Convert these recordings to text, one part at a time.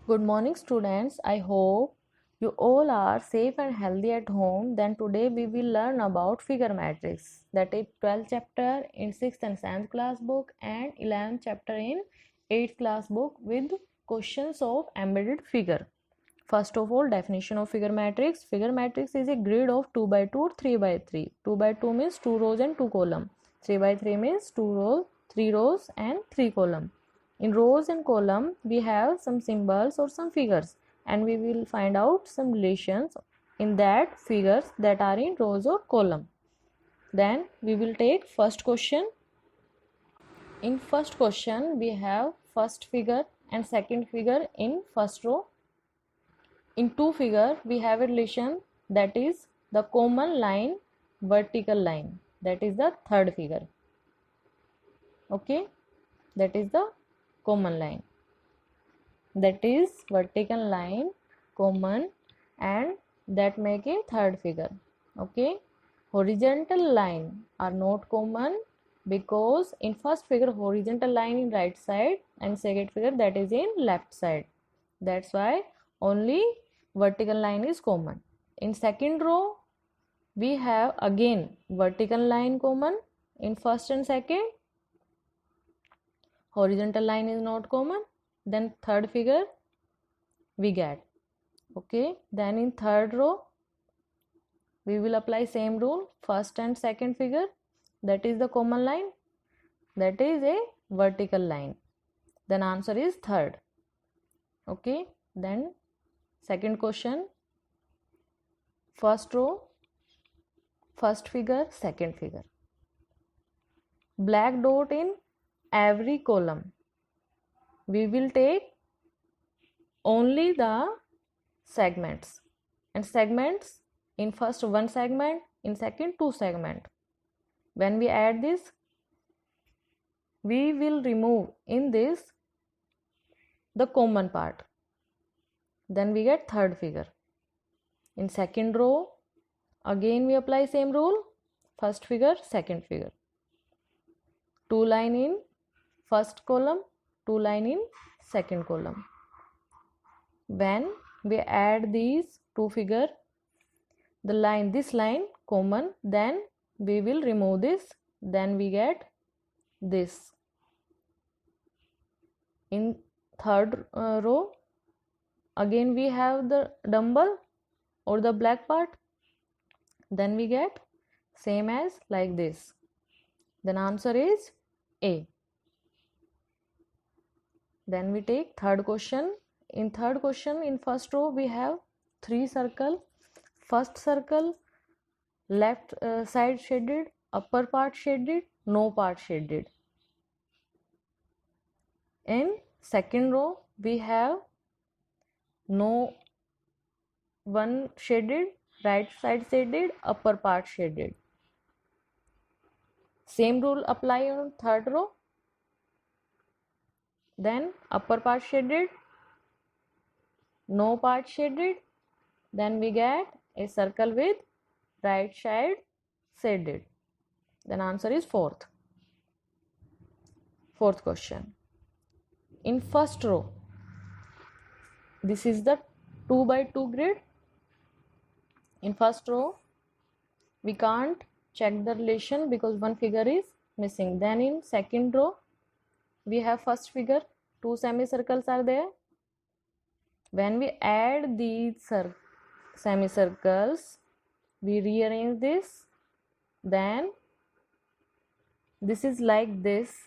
Good morning, students. I hope you all are safe and healthy at home. Then today we will learn about figure matrix. That is 12th chapter in 6th and 7th class book and 11th chapter in 8th class book with questions of embedded figure. First of all, definition of figure matrix. Figure matrix is a grid of 2 by 2 or 3 by 3. 2 by 2 means 2 rows and 2 columns. 3 by 3 means 2 rows, 3 rows and 3 columns. In rows and column, we have some symbols or some figures, and we will find out some relations in that figures that are in rows or column. Then we will take first question. In first question, we have first figure and second figure in first row. In two figure, we have a relation, that is the common line, vertical line. That is the third figure. Okay, that is the common line. That is vertical line, common, and that make a third figure. Okay, horizontal line are not common because in first figure horizontal line in right side and second figure that is in left side. That's why only vertical line is common. In second row we have again vertical line common. In first and second horizontal line is not common. Then third figure we get. Okay, then in third row we will apply same rule. First and second figure, that is the common line, that is a vertical line. Then answer is third. Okay, then second question, first row, first figure, second figure. Black dot in every column. We will take only the segments, and segments in first one segment, in second two segment. When we add this, we will remove in this the common part. Then we get third figure. In second row, again we apply same rule. First figure, second figure. Two line in first column, two line in second column. When we add these two figure, the line, this line common, then we will remove this, then we get this. In third row, again we have the dumbbell or the black part, then we get same as like this. Then answer is A. Then we take third question. In third question, in first row we have three circle. First circle, left side shaded, upper part shaded, no part shaded. In second row we have no one shaded, right side shaded, upper part shaded. Same rule apply on third row. Then upper part shaded, no part shaded, then we get a circle with right side shaded. Then answer is fourth question. In first row, this is the 2 by 2 grid. In first row we can't check the relation because one figure is missing. Then in second row we have first figure, two semicircles are there. When we add these semicircles, we rearrange this, then this is like this.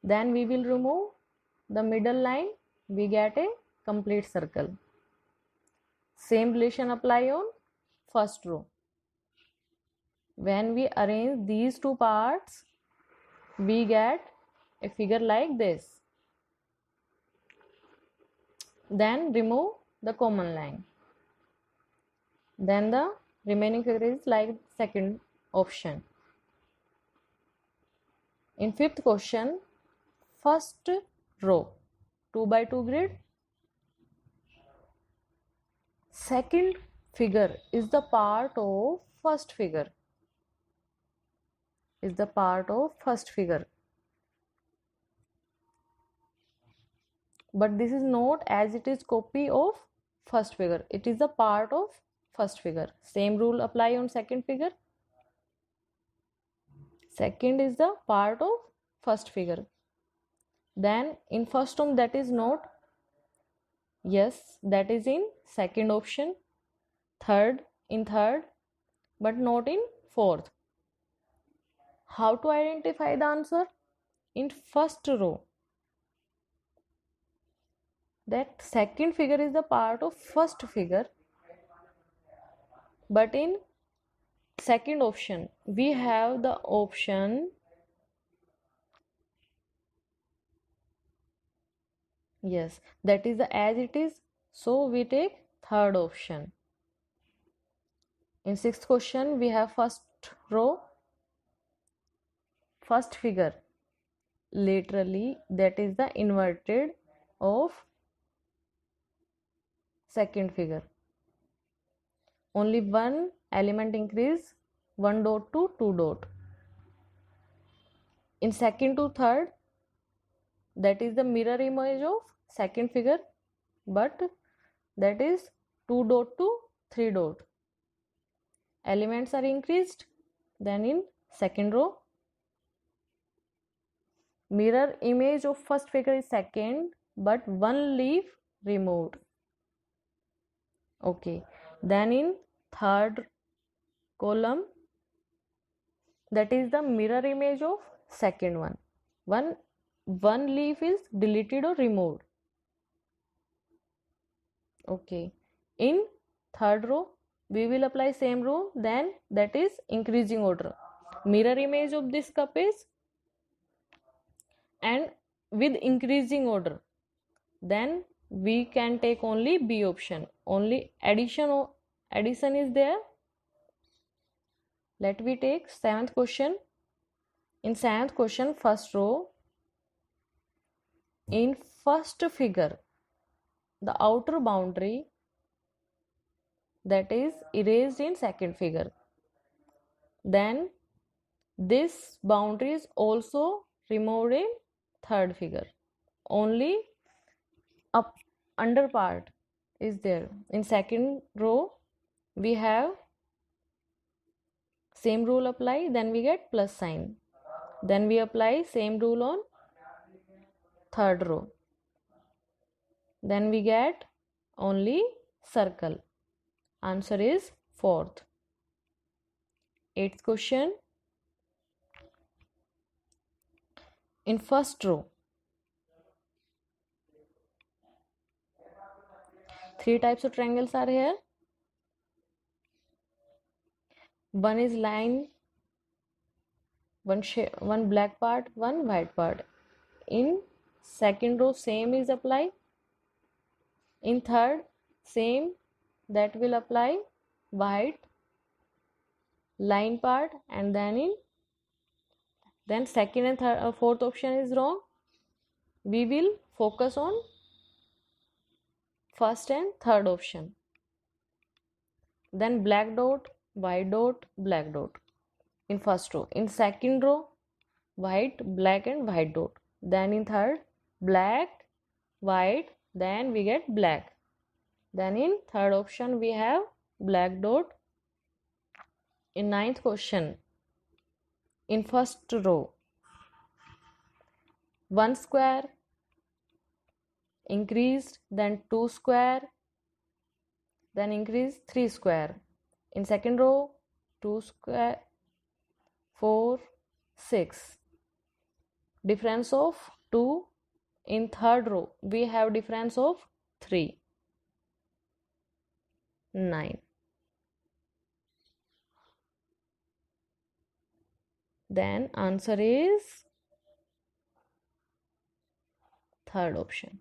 Then we will remove the middle line, we get a complete circle. Same relation apply on first row. When we arrange these two parts, we get a figure like this. Then remove the common line. Then the remaining figure is like second option. In fifth question, first row, 2 by 2 grid. Second figure is the part of first figure. but this is not as it is copy of first figure. It is a part of first figure. Same rule apply on second figure. Second is the part of first figure. Then in first term that is not. Yes, that is in second option. Third in third, but not in fourth. How to identify the answer? In first row, that second figure is the part of first figure, but in second option we have the option, yes, that is the as it is, so we take third option. In sixth question we have first row, first figure, literally that is the inverted of second figure. Only one element increase, 1 dot to 2 dot. In second to third, that is the mirror image of second figure, but that is 2 dot to 3 dot. Elements are increased. Then in second row, mirror image of first figure is second, but one leaf removed. Okay. Then in third column, that is the mirror image of second one. One leaf is deleted or removed. Okay. In third row, we will apply same rule, then that is increasing order. Mirror image of this cup is, and with increasing order, then we can take only B option. Only addition is there. Let me take seventh question. In seventh question, first row, in first figure, the outer boundary that is erased in second figure. Then this boundary is also removed in third figure. Only up under part is there. In second row we have same rule apply, then we get plus sign. Then we apply same rule on third row. Then we get only circle. Answer is fourth. Eighth question. In first row, three types of triangles are here. One is line, one black part, one white part. In second row, same is apply. In third, same, that will apply white line part, and then second and third, fourth option is wrong. We will focus on first and third option. Then black dot, white dot, black dot in first row. In second row, white, black and white dot. Then in third, black, white, then we get black. Then in third option we have black dot. In ninth question, in first row, one square increased, then two square, then increase 3 square. In second row, 2 square, 4, 6. Difference of 2. In third row, we have difference of 3. 9. Then answer is third option.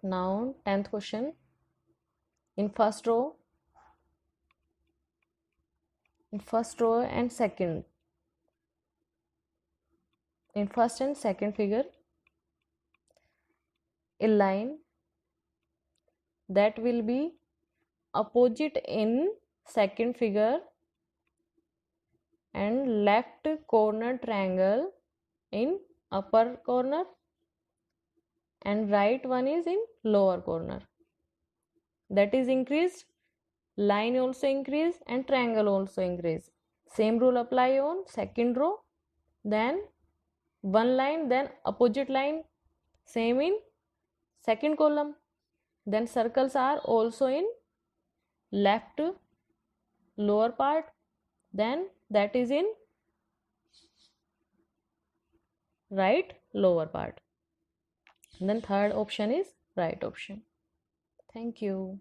Now 10th question. In first row and second, in first and second figure, a line that will be opposite in second figure and left corner triangle in upper corner, and right one is in lower corner. That is increased, line also increase and triangle also increase. Same rule apply on second row, then one line, then opposite line, same in second column. Then circles are also in left lower part, then that is in right lower part. Then third option is right option. Thank you.